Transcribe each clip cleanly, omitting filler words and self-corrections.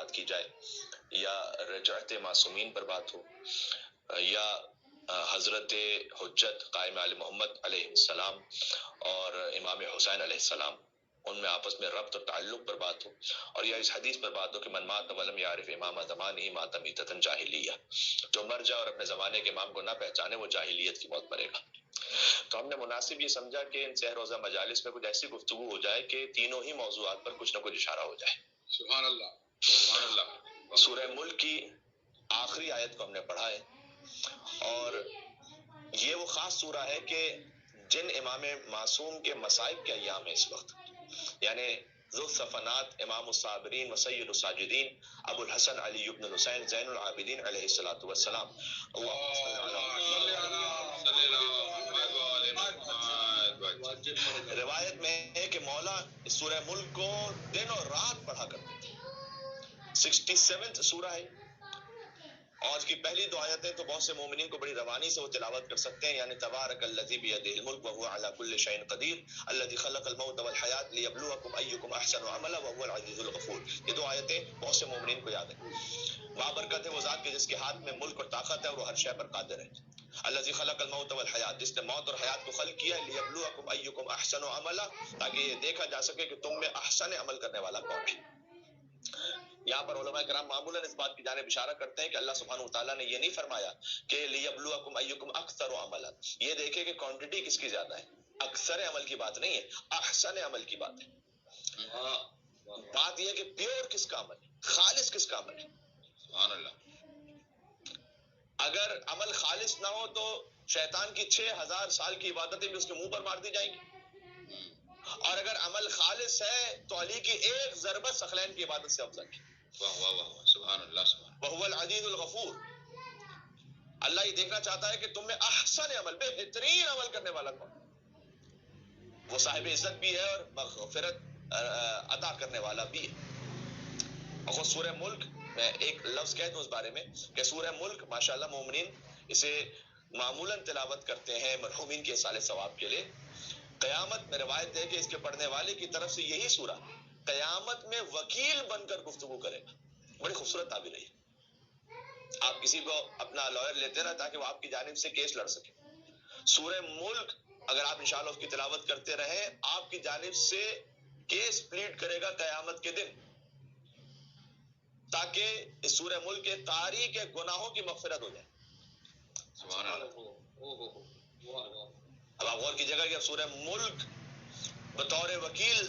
بات کی جائے یا رجعت معصومین پر بات ہو یا حضرت حجت قائم آل محمد علیہ السلام اور امام حسین علیہ السلام ان میں آپس میں ربط اور تعلق پر بات ہو، اور یا اس حدیث پر بات ہو کہ من مات ولم یعرف امام زمانہ مات میتۃ جاہلیہ، جو مر جائے اور اپنے زمانے کے امام کو نہ پہچانے وہ جاہلیت کی موت مرے گا۔ تو ہم نے مناسب یہ سمجھا کہ ان سہ روزہ مجالس میں کچھ ایسی گفتگو ہو جائے کہ تینوں ہی موضوعات پر کچھ نہ کچھ اشارہ ہو جائے۔ سبحان اللہ، سبحان اللہ۔ سورہ ملک کی آخری آیت کو ہم نے پڑھا ہے، اور یہ وہ خاص سورہ ہے کہ جن امام معصوم کے مصائب کے ایام ہے اس وقت، یعنی ذو الصفنات امام الصابرین و سید الساجدین ابو الحسن علی بن الحسین زین العابدین علیہ الصلوۃ والسلام، روایت میں ہے کہ مولا سورہ ملک کو دن اور رات پڑھا کرتے تھے۔ 67 سورہ ہے، اور اس کی پہلی دو آیتیں تو بہت سے مومنین کو بڑی روانی سے وہ تلاوت کر سکتے ہیں، یعنی تبارک الذی بیدہ الملک وہو علی کل شیء قدیر الذی خلق الموت والحیاۃ لیبلوکم ایکم احسن عملا وہو العزیز الغفور۔ یہ دو آیتیں بہت سے مومنین کو یاد ہیں۔ بابرکت ہے وہ ذات کے جس کے ہاتھ میں ملک اور طاقت ہے اور وہ ہر شے پر قادر ہے۔ الذی خلق الموت والحیات، جس نے موت اور حیات کو خلق کیا ہے، لیبلوکم ایکم احسن عملا، تاکہ یہ دیکھا جا سکے کہ تم میں احسن عمل کرنے والا کون ہے۔ یہاں پر علماء کرام معمولاً اس بات کی جانب اشارہ کرتے ہیں کہ اللہ سبحانہ وتعالیٰ نے یہ نہیں فرمایا کہ لیبلوکم ایکم اکثر عملا، یہ دیکھیں کہ کوانٹٹی کس کی زیادہ ہے، اکثر عمل کی بات نہیں ہے، احسن عمل کی بات ہے۔ بات یہ ہے کہ پیور کس کا عمل ہے، خالص کس کا عمل ہے۔ سبحان اللہ۔ اگر عمل خالص نہ ہو تو شیطان کی 6000 سال کی عبادتیں بھی اس کے منہ پر مار دی جائیں گی، اور اگر عمل خالص ہے تو علی کی ایک ضربت ثقلین کی عبادت سے افضل ہے۔ واہ واہ واہ، سبحان اللہ، سبحان اللہ۔ وہو العزیز الغفور، اللہ یہ دیکھنا چاہتا ہے کہ تم میں احسن عمل، بہترین عمل کرنے والا کون ہے۔ وہ صاحب عزت بھی ہے اور مغفرت عطا کرنے والا بھی ہے۔ اور سورہ ملک، میں ایک لفظ کہہ دوں اس بارے میں کہ سورہ ملک ماشاءاللہ مومنین اسے معمولاً تلاوت کرتے ہیں مرحومین کے اصالہ ثواب کے لیے۔ قیامت میں روایت ہے کہ اس کے پڑھنے والے کی طرف سے یہی سورہ قیامت میں وکیل بن کر گفتگو کرے گا۔ بڑی خوبصورت تعبیر ہے۔ آپ کسی کو اپنا لائر لیتے نا تاکہ وہ آپ کی جانب سے کیس لڑ سکے، سورہ ملک اگر آپ انشاءاللہ اس کی تلاوت کرتے رہیں آپ کی جانب سے کیس پلیڈ کرے گا قیامت کے دن، تاکہ اس سورہ ملک کے قاری کے گناہوں کی مغفرت ہو جائے۔ سبحان اللہ۔ اب آپ غور کیجیے گا کہ اب سورہ ملک بطور وکیل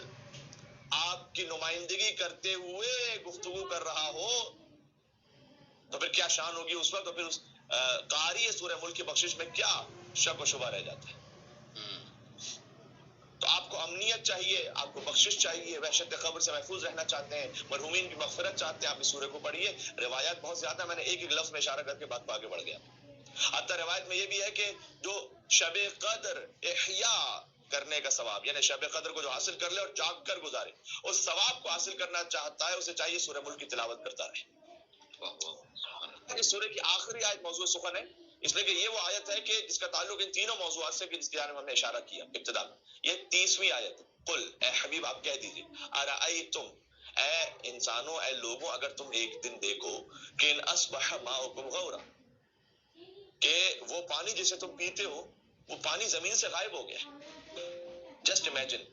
آپ کی نمائندگی کرتے ہوئے گفتگو کر رہا ہو تو پھر کیا شان ہوگی اس وقت، تو پھر اس قاری سورہ ملک کی بخشش میں کیا شک و شبہ رہ جاتا ہے۔ تو آپ کو امنیت چاہیے، آپ کو بخشش چاہیے، وحشت قبر سے محفوظ رہنا چاہتے ہیں، مرحومین کی مغفرت چاہتے ہیں، آپ اس سورہ کو پڑھیے۔ روایات بہت زیادہ، میں نے ایک ایک لفظ میں اشارہ کر کے بات کو آگے بڑھ گیا۔ حتی روایت میں یہ بھی ہے کہ جو شب قدر احیاء کرنے کا ثواب، یعنی شب قدر کو جو حاصل کر لے اور جاگ کر گزارے، اس ثواب کو حاصل کرنا چاہتا ہے اسے چاہیے سورہ ملک کی تلاوت کرتا رہے۔ اس سورہ کی آخری آیت موضوع سخن ہے، اس لیے کہ یہ وہ آیت ہے کہ جس کا تعلق ان تینوں موضوعات سے جس کی جانب ہم نے اشارہ کیا ابتدا میں۔ یہ 30ویں آیت ہے۔ قل، اے حبیب آپ کہہ دیجیے، ارأیتم، اے انسانوں، اے لوگوں، اگر تم ایک دن دیکھو کہ ان اصبح ماؤکم غورا، کہ وہ پانی جسے تم پیتے ہو وہ پانی زمین سے غائب ہو گیا۔ جسٹ امیجن،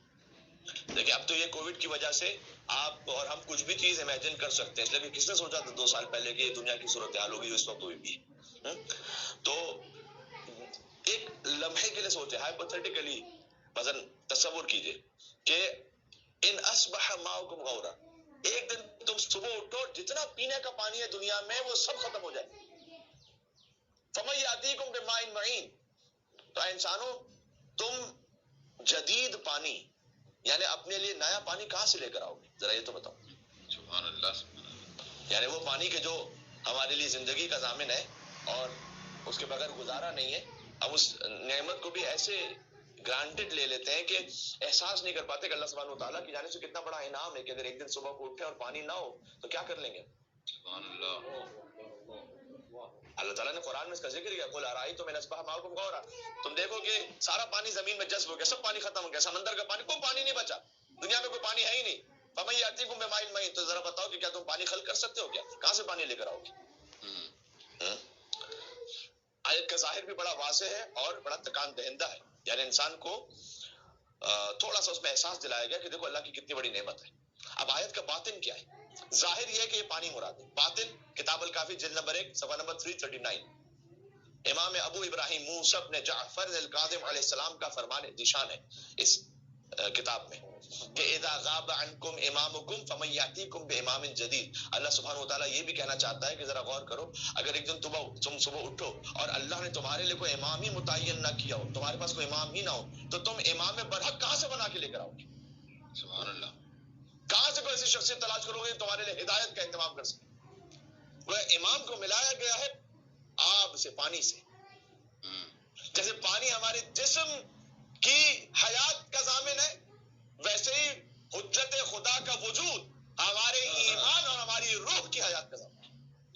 دیکھیں اب تو یہ کووڈ کی وجہ سے آپ اور ہم کچھ بھی چیز امیجن کر سکتے ہیں، اس لیے کہ کس نے سوچا تھا 2 سال پہلے کہ یہ دنیا کی صورتحال ہوگی جو اس وقت ہوئی بھی ہے۔ تو ایک لمحے کے لیے سوچے، ہائپوتھیٹیکلی مثلا تصور کیجئے کہ ان اصبح ماؤکم غورا، ایک دن تم صبح اٹھو جتنا پینے کا پانی ہے دنیا میں وہ سب ختم ہو جائے۔ فَمَن يَأْتِيكُم بِمَاءٍ مَّعِينٍ، تو انسانوں تم جدید پانی یعنی اپنے لیے نیا پانی کہاں سے لے کر آؤ گے، ذرا یہ تو بتاؤ۔ سبحان اللہ، سبحان اللہ۔ یعنی وہ پانی کے جو ہمارے لیے زندگی کا ضامن ہے اور اس کے بغیر گزارا نہیں ہے، ہم اس نعمت کو بھی ایسے گرانٹڈ لے لیتے ہیں کہ احساس نہیں کر پاتے کہ اللہ سبحانہ وتعالیٰ کی جانب سے کتنا بڑا انعام ہے کہ اگر ایک دن صبح کو اٹھے اور پانی نہ ہو تو کیا کر لیں گے۔ سبحان اللہ۔ اللہ تعالیٰ نے قرآن میں اس کا ذکر کیا، قل ارأیتم ان اصبح ماؤکم غورا، تم دیکھو کہ سارا پانی زمین میں جذب ہو گیا، سب پانی ختم ہو گیا، سمندر کا پانی، کوئی پانی نہیں بچا، دنیا میں کوئی پانی ہے ہی نہیں، فمن یاتیکم بماء معین، تو ذرا بتاؤ کہ کیا تم پانی خلق کر سکتے ہو؟ کیا کہاں سے پانی لے کر آؤ گے؟ آیت کا ظاہر بھی بڑا واضح ہے اور بڑا تکان دہندہ ہے، یعنی انسان کو تھوڑا سا اس میں احساس دلایا گیا کہ دیکھو اللہ کی کتنی بڑی نعمت ہے۔ اب آیت کا باطن کیا ہے؟ ظاہر یہ ہے کہ یہ پانی مراد ہے۔ باطن کتاب الکافی جلد نمبر 1 صفحہ نمبر 339، امام ابو ابراہیم موسیٰ بن جعفر الکاظم علیہ السلام کا فرمان ذیشان ہے اس کتاب میں کہ اذا غاب عنکم امامکم فمن یاتیکم بامام جدید۔ اللہ سبحانہ وتعالیٰ یہ بھی کہنا چاہتا ہے کہ ذرا غور کرو، اگر ایک دن تم صبح اٹھو اور اللہ نے تمہارے لیے کوئی امام ہی متعین نہ کیا ہو، تمہارے پاس کوئی امام ہی نہ ہو، تو تم امام برحق کہاں سے بنا کے لے کر آؤ گے؟ سبحان اللہ، کہاں سے کوئی ایسی شخصیت تلاش کرو گے تمہارے لیے ہدایت کا انتظام کر سکے؟ وہ امام کو ملایا گیا ہے آب سے، پانی سے، جیسے پانی ہمارے جسم کی حیات کا ضامن ہے، ویسے ہی حجت خدا کا وجود ہمارے ایمان اور ہماری روح کی حیات کا ضامن ہے۔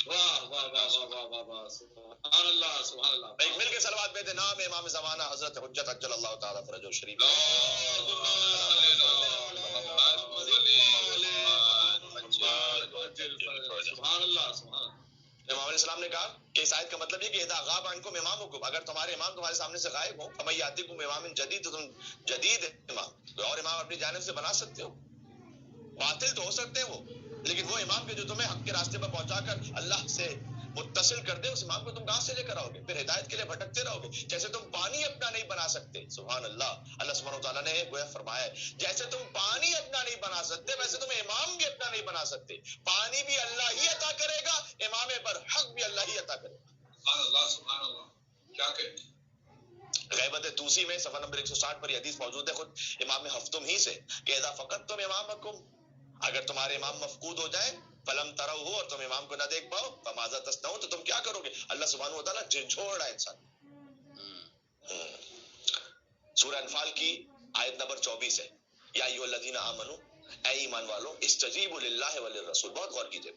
واہ واہ واہ واہ واہ واہ، سبحان اللہ سبحان اللہ۔ ایک مل کے صلوات پڑھتے، نام امام زمانہ حضرت حجت عجل اللہ تعالیٰ فرجہ شریف۔ سبحان اللہ سبحان اللہ۔ امام علیہ السلام نے کہا کہ اس آیت کا مطلب یہ کہ اذا غاب عنکم امامکم، اگر تمہارے امام تمہارے سامنے سے غائب ہو، فمن یاتیکم بامام جدید، تو تم جدید امام، کوئی اور امام اپنی جانب سے بنا سکتے ہو؟ باطل تو ہو سکتے ہیں وہ، لیکن وہ امام کے جو تمہیں حق کے راستے پر پہنچا کر اللہ سے متصل کر دے، اس امام کو تم کہاں سے لے کر آؤ گے؟ پھر ہدایت کے لیے بھٹکتے رہو گے۔ جیسے تم پانی اپنا نہیں بنا سکتے، سبحان اللہ، اللہ سبحانہ وتعالیٰ نے گویا فرمایا ہے جیسے تم پانی اپنا نہیں بنا سکتے، ویسے تم امام بھی اپنا نہیں بنا سکتے۔ پانی بھی اللہ ہی عطا کرے گا، امام پر حق بھی اللہ ہی عطا کرے گا۔ سبحان اللہ سبحان اللہ، کیا کہیں؟ غیبت طوسی میں صفحہ نمبر 160 پر یہ حدیث موجود ہے خود امام حفتم ہی سے کہ اذا فقدتم امامکم، اگر تمہارے امام مفقود ہو جائے، فلم تروا ہو، اور تم امام کو نہ دیکھ پاؤ، فماذا تصنعون، تو تم کیا کرو گے؟ اللہ سبحانہ وتعالیٰ جھنجھوڑ رہا ہے انسان۔ سورہ انفال کی آیت نمبر 24 ہے، یا ایھا الذین آمنو، اے ایمان والو، استجیبوا للہ وللرسول، بہت غور کیجئے،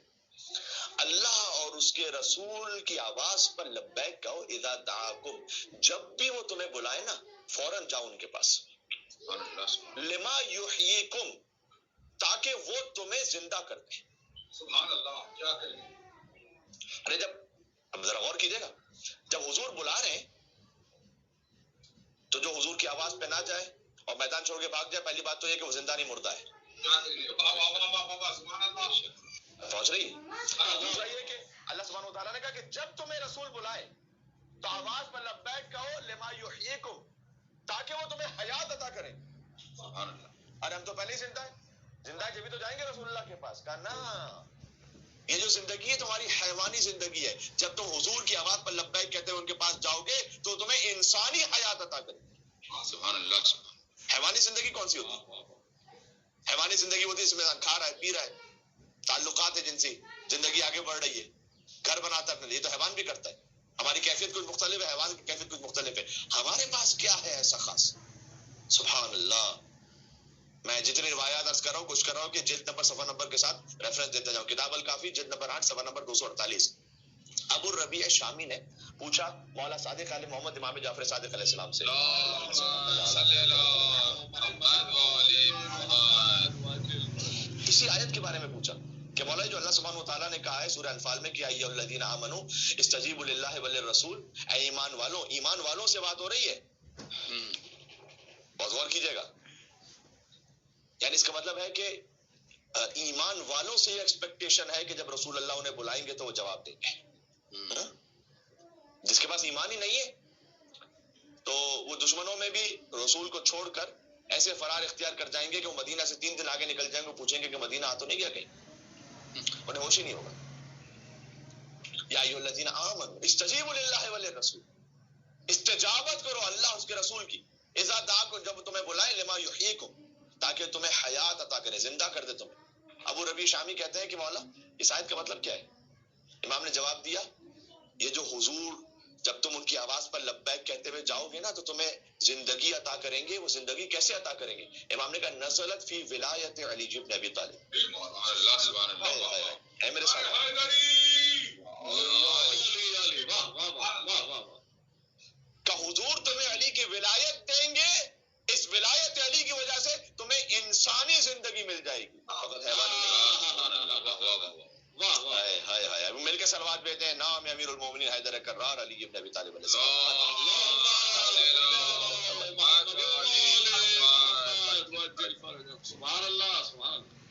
اللہ اور اس کے رسول کی آواز پر لبیک کہو، اذا دعاکم، جب بھی وہ تمہیں بلائے نا فوراً جاؤ ان کے پاس، لما یحییکم، تاکہ وہ تمہیں زندہ کر دیں۔ سبحان اللہ، کیا کہیں؟ ارے اب ذرا غور کیجئے گا، جب حضور بلا رہے ہیں تو جو حضور کی آواز پہ نہ جائے اور میدان چھوڑ کے بھاگ جائے، پہلی بات تو یہ کہ وہ زندہ نہیں، مردہ ہے۔ کیا کہیں؟ واہ واہ واہ واہ واہ، سبحان اللہ۔ پہنچ رہی ہے؟ دوسرا یہ کہ اللہ سبحانہ وتعالیٰ نے کہا کہ جب تمہیں رسول بلائے تو آواز پر لبیک کہو، لما یحییکم، تاکہ وہ تمہیں حیات عطا کرے۔ سبحان اللہ۔ ارے ہم تو پہلے ہی زندہ ہیں، زندہ ہے جبھی تو جائیں گے رسول اللہ کے پاس۔ کہا نا، یہ جو زندگی ہے تمہاری حیوانی زندگی ہے، جب تم حضور کی آواز پر لبیک کہتے ہوئے ان کے پاس جاؤ گے تو تمہیں انسانی حیات عطا کرے۔ سبحان اللہ سبحان اللہ۔ حیوانی زندگی کون سی ہوتی ہے؟ حیوانی زندگی ہوتی ہے جس میں انسان کھا رہا ہے، پی رہا ہے، تعلقات ہے جنسی، زندگی آگے بڑھ رہی ہے، گھر بناتا ہے اپنے لیے، تو حیوان بھی کرتا ہے۔ ہماری کیفیت کچھ مختلف ہے، حیوان کی کیفیت کچھ مختلف ہے۔ ہمارے پاس کیا ہے ایسا خاص؟ سبحان اللہ۔ میں جتنی روایات عرض کر رہا ہوں، کچھ کر رہا ہوں کہ جلد نمبر صفحہ نمبر کے ساتھ ریفرنس دیتا جاؤں۔ کتاب الکافی جلد نمبر 8 صفحہ نمبر 248۔ ابو الربیع شامی نے پوچھا مولا صادق علیہ محمد امام جعفر صادق علیہ السلام سے، اسی آیت کے بارے میں پوچھا کہ مولا جو اللہ سبحانہ وتعالیٰ نے کہا ہے سورہ انفال میں کہ یا ایھا الذین آمنو استجیبوا للہ وللرسول، اے ایمان والوں، ایمان والوں سے بات ہو رہی ہے، بہت غور کیجئے گا، یعنی اس کا مطلب ہے کہ ایمان والوں سے یہ ایکسپیکٹیشن ہے کہ جب رسول اللہ انہیں بلائیں گے تو وہ جواب دیں گے۔ جس کے پاس ایمان ہی نہیں ہے تو وہ دشمنوں میں بھی رسول کو چھوڑ کر ایسے فرار اختیار کر جائیں گے کہ وہ مدینہ سے 3 دن آگے نکل جائیں گے، پوچھیں گے کہ مدینہ آ تو نہیں گیا کہیں، انہیں ہوش ہی نہیں ہوگا۔ یا ایھا الذین آمنوا استجیبوا للہ وللرسول، استجابت کرو اللہ اس کے رسول کی، اذا دعاکم، جب تمہیں بلائے، لما یحییکم، تاکہ تمہیں حیات عطا کرے، زندہ کر دے تمہیں۔ ابو ربیع شامی کہتے ہیں کہ مولا اس آیت کا مطلب کیا ہے؟ امام نے جواب دیا، یہ جو حضور جب تم ان کی آواز پر لبیک کہتے ہوئے جاؤ گے نا تو تمہیں زندگی عطا کریں گے۔ وہ زندگی کیسے عطا کریں گے؟ امام نے کہا نزلت فی ولایت علی بن ابی طالب۔ سبحان اللہ سبحان اللہ۔ ہے میرے ساتھ؟ کہ حضور تمہیں علی کی ولایت دیں گے، اس ولایت علی کی وجہ سے تمہیں انسانی زندگی مل جائے گی۔ کے صلوات بھیجتے ہیں. نام امیر المومنین حیدر کرار علی ابن ابی طالب علیہ السلام. سبحان اللہ سبحان اللہ.